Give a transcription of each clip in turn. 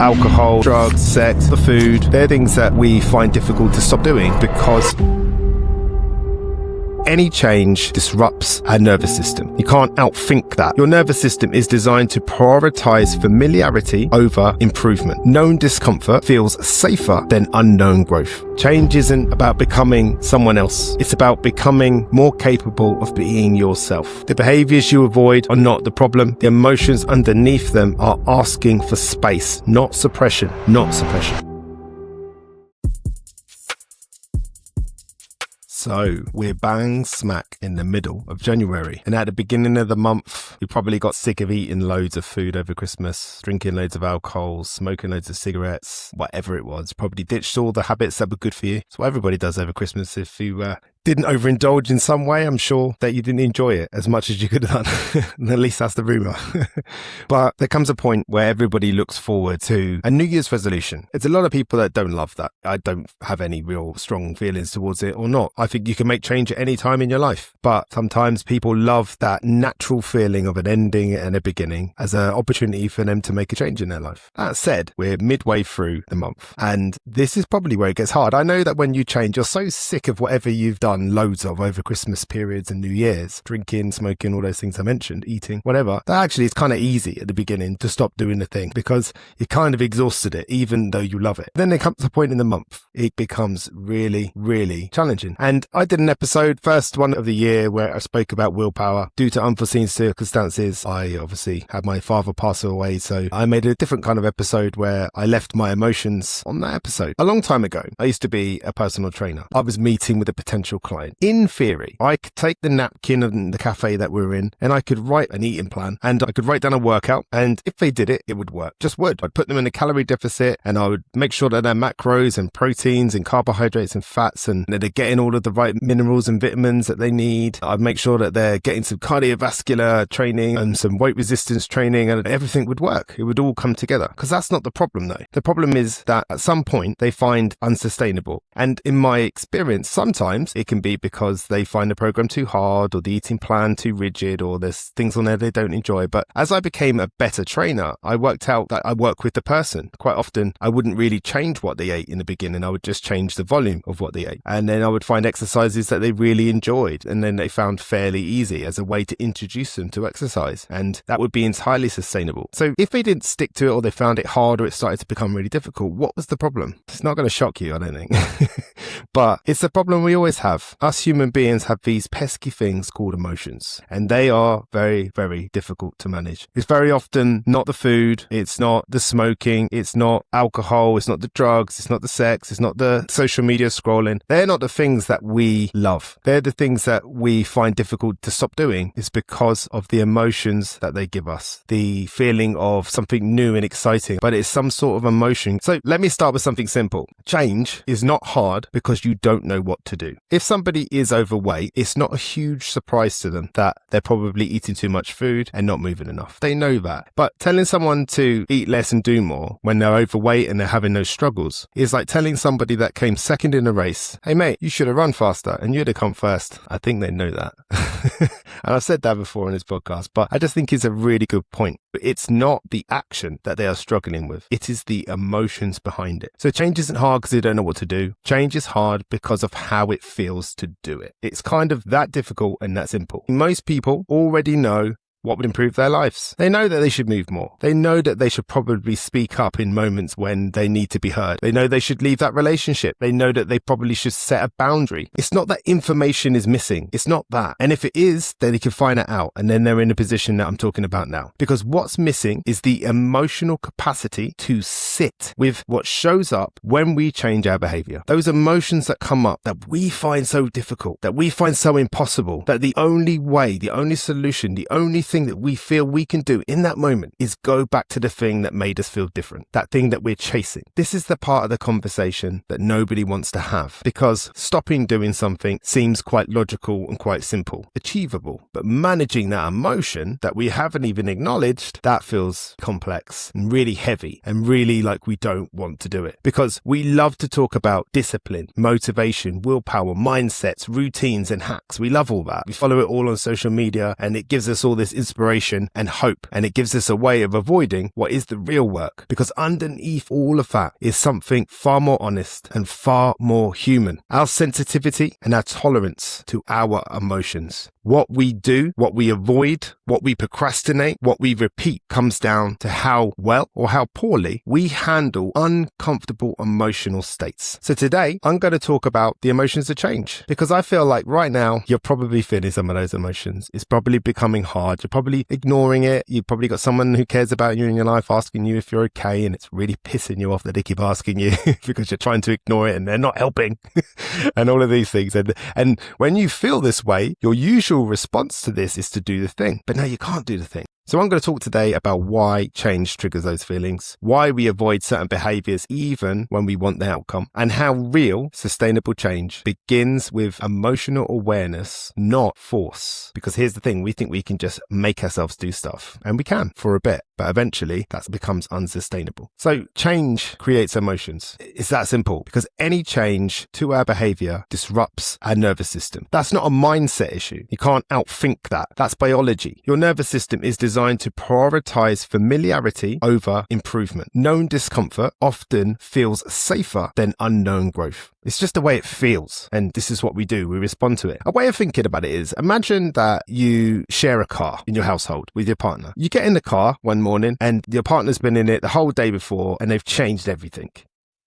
alcohol, drugs, sex, the food. They're things that we find difficult to stop doing because any change disrupts our nervous system. You can't outthink that. Your nervous system is designed to prioritize familiarity over improvement. Known discomfort feels safer than unknown growth. Change isn't about becoming someone else. It's about becoming more capable of being yourself. The behaviors you avoid are not the problem. The emotions underneath them are asking for space, not suppression, not suppression. So we're bang smack in the middle of January, and at the beginning of the month you probably got sick of eating loads of food over Christmas, drinking loads of alcohol, smoking loads of cigarettes, whatever it was. Probably ditched all the habits that were good for you. It's what everybody does over Christmas. If you didn't overindulge in some way, I'm sure that you didn't enjoy it as much as you could have done. At least that's the rumour. But there comes a point where everybody looks forward to a New Year's resolution. It's a lot of people that don't love that. I don't have any real strong feelings towards it or not. I think you can make change at any time in your life. But sometimes people love that natural feeling of an ending and a beginning as an opportunity for them to make a change in their life. That said, we're midway through the month, and this is probably where it gets hard. I know that when you change, you're so sick of whatever you've done loads of over Christmas periods and New Year's, drinking, smoking, all those things I mentioned, eating, whatever. That actually is kind of easy at the beginning to stop doing the thing because you kind of exhausted it, even though you love it. Then there comes a point in the month, it becomes really, really challenging. And I did an episode, first one of the year, where I spoke about willpower. Due to unforeseen circumstances, I obviously had my father pass away, so I made a different kind of episode where I left my emotions on that episode. A long time ago, I used to be a personal trainer. I was meeting with a potential client. In theory, I could take the napkin in the cafe that we were in and I could write an eating plan and I could write down a workout, and if they did it, it would work. Just would. I'd put them in a calorie deficit and I would make sure that their macros and proteins and carbohydrates and fats and that they're getting all of the right minerals and vitamins that they need. I'd make sure that they're getting some cardiovascular training and some weight resistance training, and everything would work. It would all come together. Because that's not the problem though. The problem is that at some point they find unsustainable. And in my experience, sometimes it can be because they find the program too hard or the eating plan too rigid or there's things on there they don't enjoy. But as I became a better trainer, I worked out that I work with the person. Quite often, I wouldn't really change what they ate in the beginning. I would just change the volume of what they ate. And then I would find exercises that they really enjoyed and then they found fairly easy as a way to introduce them to exercise. And that would be entirely sustainable. So if they didn't stick to it or they found it hard or it started to become really difficult, what was the problem? It's not going to shock you, I don't think. But it's a problem we always have. Us human beings have these pesky things called emotions, and they are very, very difficult to manage. It's very often not the food, it's not the smoking, it's not alcohol, it's not the drugs, it's not the sex, it's not the social media scrolling. They're not the things that we love. They're the things that we find difficult to stop doing. It's because of the emotions that they give us. The feeling of something new and exciting, but it's some sort of emotion. So let me start with something simple. Change is not hard because you don't know what to do. If somebody is overweight, it's not a huge surprise to them that they're probably eating too much food and not moving enough. They know that. But telling someone to eat less and do more when they're overweight and they're having those struggles is like telling somebody that came second in a race, hey mate, you should have run faster and you'd have come first. I think they know that. And I've said that before in this podcast, but I just think it's a really good point. It's not the action that they are struggling with. It is the emotions behind it. So change isn't hard because they don't know what to do. Change is hard because of how it feels to do it. It's kind of that difficult and that simple. Most people already know what would improve their lives. They know that they should move more. They know that they should probably speak up in moments when they need to be heard. They know they should leave that relationship. They know that they probably should set a boundary. It's not that information is missing. It's not that. And if it is, then they can find it out. And then they're in a position that I'm talking about now. Because what's missing is the emotional capacity to sit with what shows up when we change our behavior. Those emotions that come up that we find so difficult, that we find so impossible, that the only way, the only solution, the only thing that we feel we can do in that moment is go back to the thing that made us feel different, that thing that we're chasing. This is the part of the conversation that nobody wants to have, because stopping doing something seems quite logical and quite simple, achievable, but managing that emotion that we haven't even acknowledged, that feels complex and really heavy and really like we don't want to do it, because we love to talk about discipline, motivation, willpower, mindsets, routines and hacks. We love all that. We follow it all on social media and it gives us all this inspiration and hope. And it gives us a way of avoiding what is the real work, because underneath all of that is something far more honest and far more human. Our sensitivity and our tolerance to our emotions. What we do, what we avoid, what we procrastinate, what we repeat comes down to how well or how poorly we handle uncomfortable emotional states. So today, I'm going to talk about the emotions of change, because I feel like right now, you're probably feeling some of those emotions. It's probably becoming hard. You're probably ignoring it. You've probably got someone who cares about you in your life asking you if you're okay, and it's really pissing you off that they keep asking you because you're trying to ignore it and they're not helping and all of these things. And when you feel this way, your usual response to this is to do the thing, but now you can't do the thing. So I'm going to talk today about why change triggers those feelings, why we avoid certain behaviours even when we want the outcome, and how real sustainable change begins with emotional awareness, not force. Because here's the thing, we think we can just make ourselves do stuff, and we can for a bit, but eventually that becomes unsustainable. So change creates emotions. It's that simple, because any change to our behaviour disrupts our nervous system. That's not a mindset issue. You can't outthink that. That's biology. Your nervous system is designed to prioritize familiarity over improvement. Known discomfort often feels safer than unknown growth. It's just the way it feels. And this is what we do. We respond to it. A way of thinking about it is, imagine that you share a car in your household with your partner. You get in the car one morning and your partner's been in it the whole day before and they've changed everything.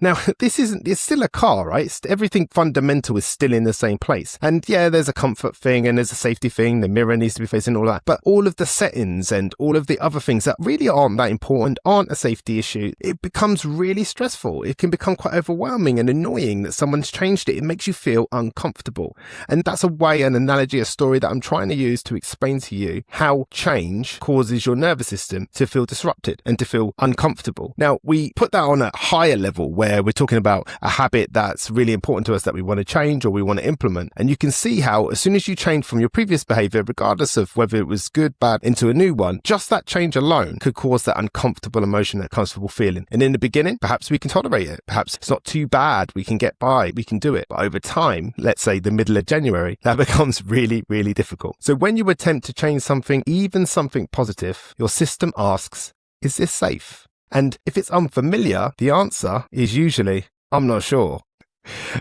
Now, it's still a car, right? Everything fundamental is still in the same place. And yeah, there's a comfort thing and there's a safety thing. The mirror needs to be facing all that. But all of the settings and all of the other things that really aren't that important, aren't a safety issue, it becomes really stressful. It can become quite overwhelming and annoying that someone's changed it. It makes you feel uncomfortable. And that's a way, an analogy, a story that I'm trying to use to explain to you how change causes your nervous system to feel disrupted and to feel uncomfortable. Now, we put that on a higher level where we're talking about a habit that's really important to us that we want to change or we want to implement. And you can see how as soon as you change from your previous behavior, regardless of whether it was good, bad, into a new one, just that change alone could cause that uncomfortable emotion, that uncomfortable feeling. And in the beginning, perhaps we can tolerate it. Perhaps it's not too bad. We can get by. We can do it. But over time, let's say the middle of January, that becomes really, really difficult. So when you attempt to change something, even something positive, your system asks, is this safe? And if it's unfamiliar, the answer is usually, I'm not sure.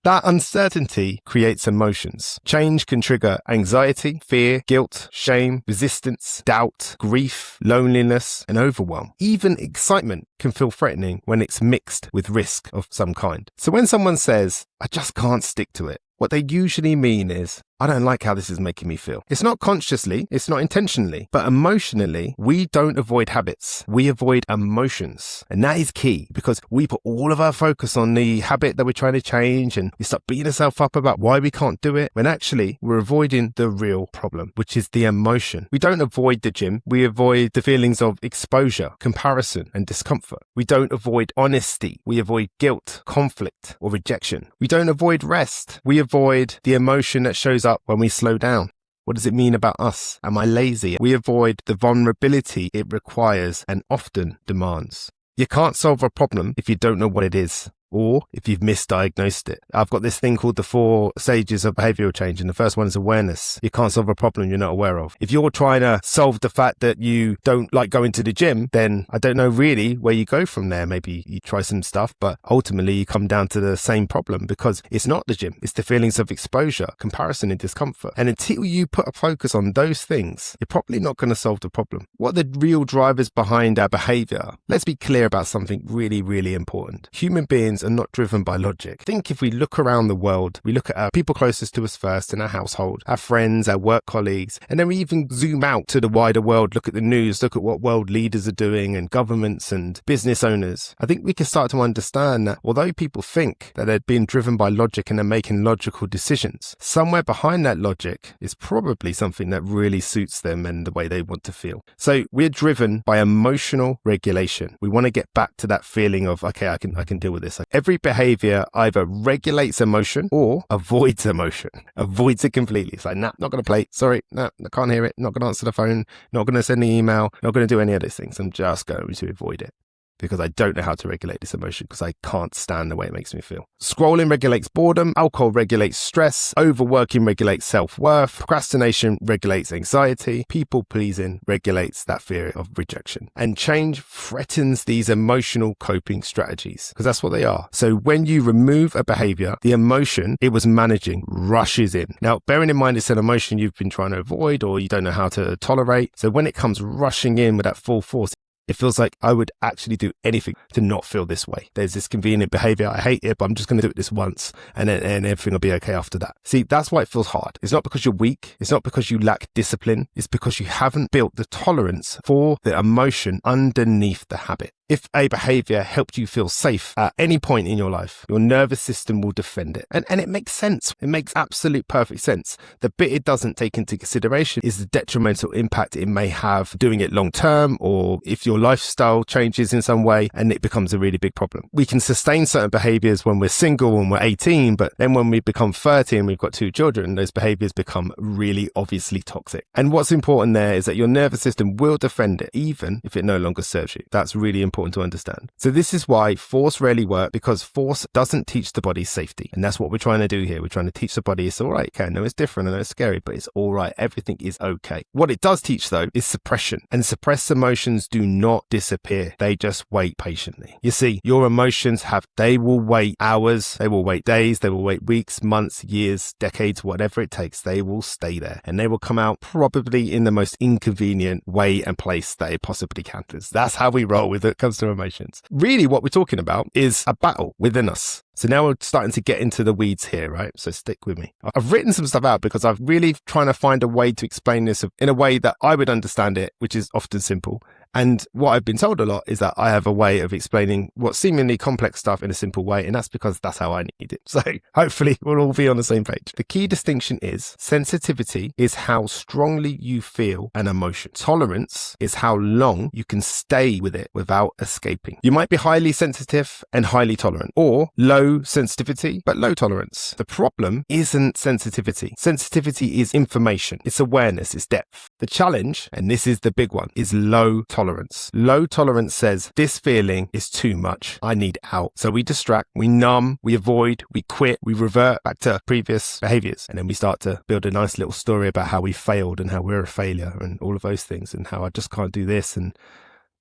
That uncertainty creates emotions. Change can trigger anxiety, fear, guilt, shame, resistance, doubt, grief, loneliness, and overwhelm. Even excitement can feel threatening when it's mixed with risk of some kind. So when someone says, I just can't stick to it, what they usually mean is, I don't like how this is making me feel. It's not consciously, it's not intentionally, but emotionally, we don't avoid habits. We avoid emotions. And that is key, because we put all of our focus on the habit that we're trying to change and we start beating ourselves up about why we can't do it, when actually we're avoiding the real problem, which is the emotion. We don't avoid the gym. We avoid the feelings of exposure, comparison, and discomfort. We don't avoid honesty. We avoid guilt, conflict, or rejection. We don't avoid rest. We avoid the emotion that shows up when we slow down. What does it mean about us? Am I lazy? We avoid the vulnerability it requires and often demands. You can't solve a problem if you don't know what it is, or if you've misdiagnosed it. I've got this thing called the 4 stages of behavioural change, and the first one is awareness. You can't solve a problem you're not aware of. If you're trying to solve the fact that you don't like going to the gym, then I don't know really where you go from there. Maybe you try some stuff, but ultimately you come down to the same problem, because it's not the gym. It's the feelings of exposure, comparison, and discomfort. And until you put a focus on those things, you're probably not going to solve the problem. What are the real drivers behind our behaviour? Let's be clear about something really, really important. Human beings are not driven by logic. I think if we look around the world, we look at our people closest to us first in our household, our friends, our work colleagues, and then we even zoom out to the wider world, look at the news, look at what world leaders are doing and governments and business owners. I think we can start to understand that although people think that they're being driven by logic and they're making logical decisions, somewhere behind that logic is probably something that really suits them and the way they want to feel. So we're driven by emotional regulation. We want to get back to that feeling of, okay, I can deal with this. Every behavior either regulates emotion or avoids emotion, avoids it completely. It's like, nah, not going to play. Sorry, nah, I can't hear it. Not going to answer the phone. Not going to send the email. Not going to do any of those things. I'm just going to avoid it. because I don't know how to regulate this emotion because I can't stand the way it makes me feel. Scrolling regulates boredom, alcohol regulates stress, overworking regulates self-worth, procrastination regulates anxiety, people pleasing regulates that fear of rejection. And change threatens these emotional coping strategies because that's what they are. So when you remove a behavior, the emotion it was managing rushes in. Now, bearing in mind it's an emotion you've been trying to avoid or you don't know how to tolerate. So when it comes rushing in with that full force, it feels like I would actually do anything to not feel this way. There's this convenient behavior. I hate it, but I'm just going to do it this once and then everything will be okay after that. See, that's why it feels hard. It's not because you're weak. It's not because you lack discipline. It's because you haven't built the tolerance for the emotion underneath the habit. If a behavior helped you feel safe at any point in your life, your nervous system will defend it. And it makes sense. It makes absolute perfect sense. The bit it doesn't take into consideration is the detrimental impact it may have doing it long term, or if your lifestyle changes in some way and it becomes a really big problem. We can sustain certain behaviors when we're single and we're 18, but then when we become 30 and we've got 2 children, those behaviors become really obviously toxic. And what's important there is that your nervous system will defend it even if it no longer serves you. That's really important to understand. So this is why force rarely works, because force doesn't teach the body safety. And that's what we're trying to do here. We're trying to teach the body it's all right. Okay, I know it's different. I know it's scary, but it's all right. Everything is okay. What it does teach though is suppression, and suppressed emotions do not disappear. They just wait patiently. You see, your emotions they will wait hours, they will wait days, they will wait weeks, months, years, decades, whatever it takes. They will stay there and they will come out probably in the most inconvenient way and place that it possibly can. That's how we roll with it comes to emotions. Really what we're talking about is a battle within us. So now we're starting to get into the weeds here, right? So stick with me. I've written some stuff out because I've really trying to find a way to explain this in a way that I would understand it, which is often simple. And what I've been told a lot is that I have a way of explaining what seemingly complex stuff in a simple way. And that's because that's how I need it. So hopefully we'll all be on the same page. The key distinction is sensitivity is how strongly you feel an emotion. Tolerance is how long you can stay with it without escaping. You might be highly sensitive and highly tolerant, or low sensitivity, but low tolerance. The problem isn't sensitivity. Sensitivity is information. It's awareness. It's depth. The challenge, and this is the big one, is low tolerance. Low tolerance says this feeling is too much. I need out. So we distract, we numb, we avoid, we quit, we revert back to previous behaviors. And then we start to build a nice little story about how we failed and how we're a failure and all of those things and how I just can't do this. And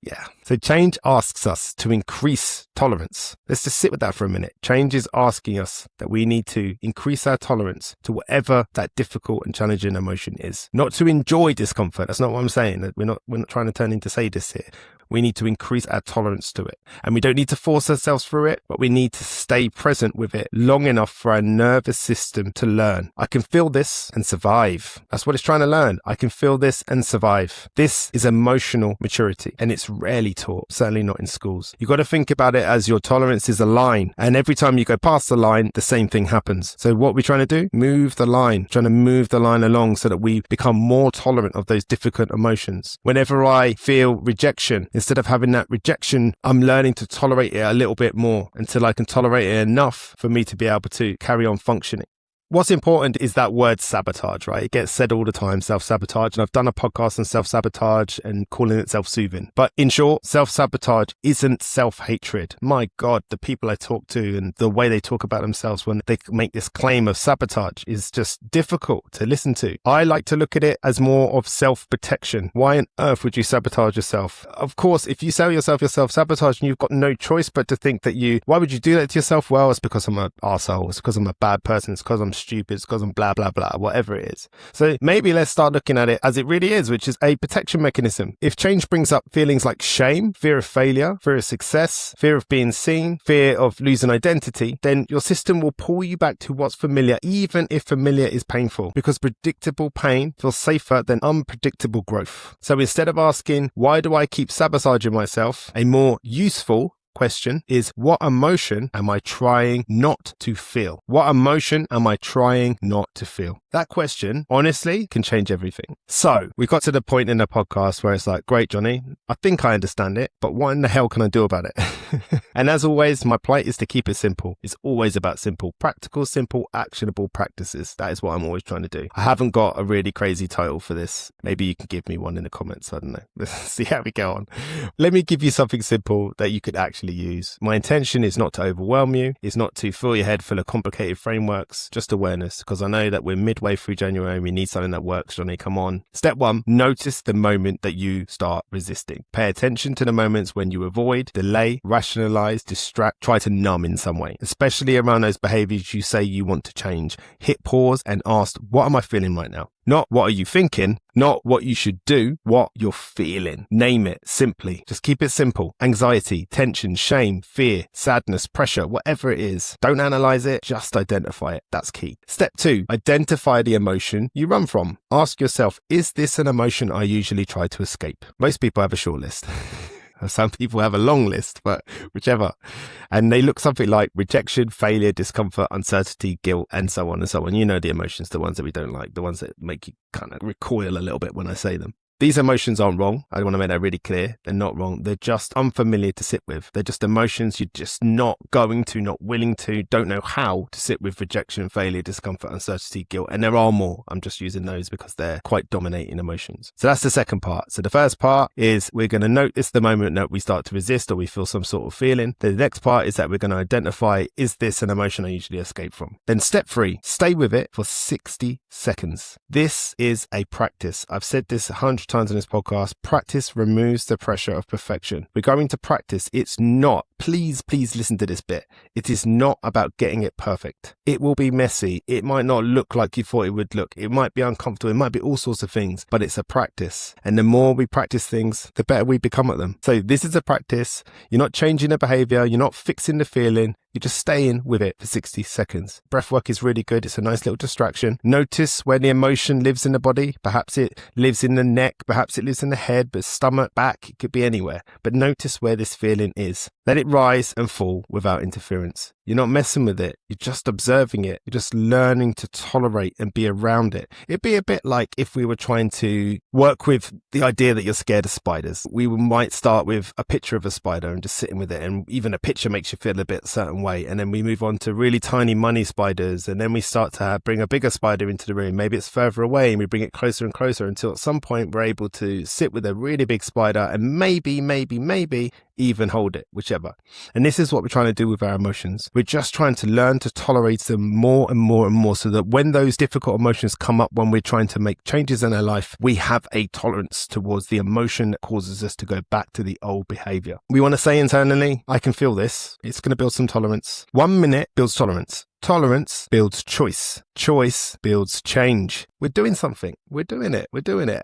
yeah. So change asks us to increase tolerance. Let's just sit with that for a minute. Change is asking us that we need to increase our tolerance to whatever that difficult and challenging emotion is. Not to enjoy discomfort. That's not what I'm saying. We're not trying to turn into sadists here. We need to increase our tolerance to it. And we don't need to force ourselves through it, but we need to stay present with it long enough for our nervous system to learn. I can feel this and survive. That's what it's trying to learn. I can feel this and survive. This is emotional maturity, and it's rarely taught, certainly not in schools. You've got to think about it as your tolerance is a line, and every time you go past the line, the same thing happens. So what we're trying to do, move the line, trying to move the line along so that we become more tolerant of those difficult emotions. Whenever I feel rejection, instead of having that rejection, I'm learning to tolerate it a little bit more until I can tolerate it enough for me to be able to carry on functioning. What's important is that word sabotage, right? It gets said all the time, self-sabotage. And I've done a podcast on self-sabotage and calling it self-soothing. But in short, self-sabotage isn't self-hatred. My God, the people I talk to and the way they talk about themselves when they make this claim of sabotage is just difficult to listen to. I like to look at it as more of self-protection. Why on earth would you sabotage yourself? Of course, if you sell yourself self-sabotage and you've got no choice but to think that why would you do that to yourself? Well, it's because I'm an arsehole. It's because I'm a bad person. It's because I'm stupid, it's because I'm blah, blah, blah, whatever it is. So maybe let's start looking at it as it really is, which is a protection mechanism. If change brings up feelings like shame, fear of failure, fear of success, fear of being seen, fear of losing identity, then your system will pull you back to what's familiar, even if familiar is painful, because predictable pain feels safer than unpredictable growth. So instead of asking, why do I keep sabotaging myself? A more useful question is, what emotion am I trying not to feel? What emotion am I trying not to feel? That question, honestly, can change everything. So we got to the point in the podcast where it's like, great, Johnny, I think I understand it, but what in the hell can I do about it? And as always, my plight is to keep it simple. It's always about simple, practical, simple, actionable practices. That is what I'm always trying to do. I haven't got a really crazy title for this. Maybe you can give me one in the comments. I don't know. Let's see how we go on. Let me give you something simple that you could actually use. My intention is not to overwhelm you. It's not to fill your head full of complicated frameworks, just awareness, because I know that we're midway through January and we need something that works. Johnny, come on. Step 1, notice the moment that you start resisting. Pay attention to the moments when you avoid, delay, rationalize, distract, try to numb in some way, especially around those behaviors you say you want to change. Hit pause and ask, what am I feeling right now? Not what are you thinking, not what you should do, what you're feeling. Name it simply. Just keep it simple. Anxiety, tension, shame, fear, sadness, pressure, whatever it is. Don't analyze it, just identify it. That's key. Step 2, identify the emotion you run from. Ask yourself, is this an emotion I usually try to escape? Most people have a short list. Some people have a long list, but whichever. And they look something like rejection, failure, discomfort, uncertainty, guilt, and so on and so on. You know the emotions, the ones that we don't like, the ones that make you kind of recoil a little bit when I say them. These emotions aren't wrong. I want to make that really clear. They're not wrong. They're just unfamiliar to sit with. They're just emotions you're just not going to, not willing to, don't know how to sit with: rejection, failure, discomfort, uncertainty, guilt. And there are more. I'm just using those because they're quite dominating emotions. So that's the second part. So the first part is we're going to notice the moment that we start to resist or we feel some sort of feeling. The next part is that we're going to identify, is this an emotion I usually escape from? Then step 3, stay with it for 60 seconds. This is a practice. I've said this 100 times in this podcast. Practice removes the pressure of perfection. We're going to practice. It's not, please listen to this bit. It is not about getting it perfect. It will be messy. It might not look like you thought it would look. It might be uncomfortable. It might be all sorts of things, but it's a practice. And the more we practice things, the better we become at them. So this is a practice. You're not changing the behavior. You're not fixing the feeling. You're just staying with it for 60 seconds. Breath work is really good. It's a nice little distraction. Notice where the emotion lives in the body. Perhaps it lives in the neck. Perhaps it lives in the head, but stomach, back, it could be anywhere. But notice where this feeling is. Let it rise and fall without interference. You're not messing with it. You're just observing it. You're just learning to tolerate and be around it. It'd be a bit like if we were trying to work with the idea that you're scared of spiders. We might start with a picture of a spider and just sitting with it. And even a picture makes you feel a bit a certain way. And then we move on to really tiny money spiders. And then we start to bring a bigger spider into the room. Maybe it's further away and we bring it closer and closer until at some point we're able to sit with a really big spider and maybe even hold it, whichever. And this is what we're trying to do with our emotions. We're just trying to learn to tolerate them more and more and more so that when those difficult emotions come up, when we're trying to make changes in our life, we have a tolerance towards the emotion that causes us to go back to the old behavior. We want to say internally, I can feel this. It's going to build some tolerance. 1 minute builds tolerance. Tolerance builds choice. Choice builds change. We're doing something. We're doing it.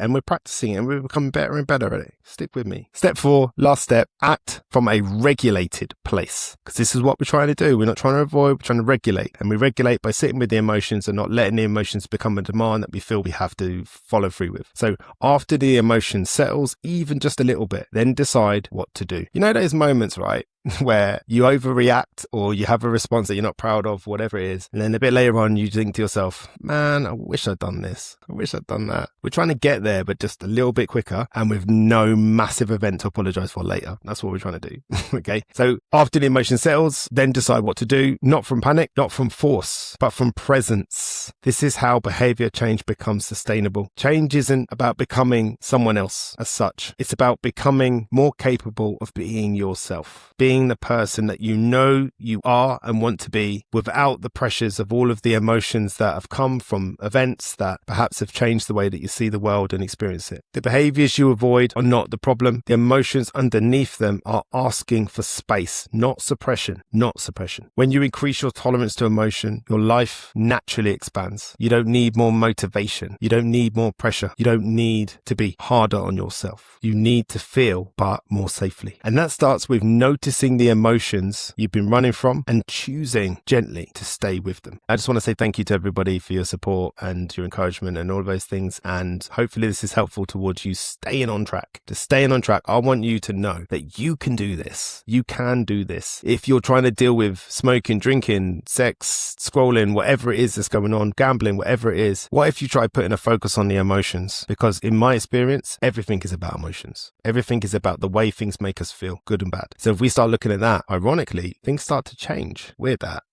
And we're practicing it and we're becoming better and better at it. Stick with me. Step 4, last step, act from a regulated place. Because this is what we're trying to do. We're not trying to avoid, we're trying to regulate. And we regulate by sitting with the emotions and not letting the emotions become a demand that we feel we have to follow through with. So after the emotion settles, even just a little bit, then decide what to do. You know those moments, right? Where you overreact or you have a response that you're not proud of, whatever it is. And then a bit later on, you think to yourself, man, I wish I'd done this. I wish I'd done that. We're trying to get there, but just a little bit quicker and with no massive event to apologize for later. That's what we're trying to do. Okay. So after the emotion settles, then decide what to do, not from panic, not from force, but from presence. This is how behavior change becomes sustainable. Change isn't about becoming someone else as such. It's about becoming more capable of being yourself, being the person that you know you are and want to be without the pressures of all of the emotions that have come from events that perhaps have changed the way that you see the world and experience it. The behaviors you avoid are not the problem. The emotions underneath them are asking for space, not suppression. When you increase your tolerance to emotion, your life naturally expands. You don't need more motivation. You don't need more pressure. You don't need to be harder on yourself. You need to feel, but more safely. And that starts with noticing noticing the emotions you've been running from and choosing gently to stay with them. I just want to say thank you to everybody for your support and your encouragement and all of those things. And hopefully this is helpful towards you staying on track. Just staying on track. I want you to know that you can do this. You can do this. If you're trying to deal with smoking, drinking, sex, scrolling, whatever it is that's going on, gambling, whatever it is, what if you try putting a focus on the emotions? Because in my experience, everything is about emotions. Everything is about the way things make us feel, good and bad. So if we start looking at that, ironically, things start to change. Weird that.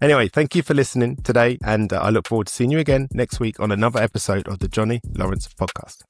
Anyway, thank you for listening today, and I look forward to seeing you again next week on another episode of the Johnny Lawrence Podcast.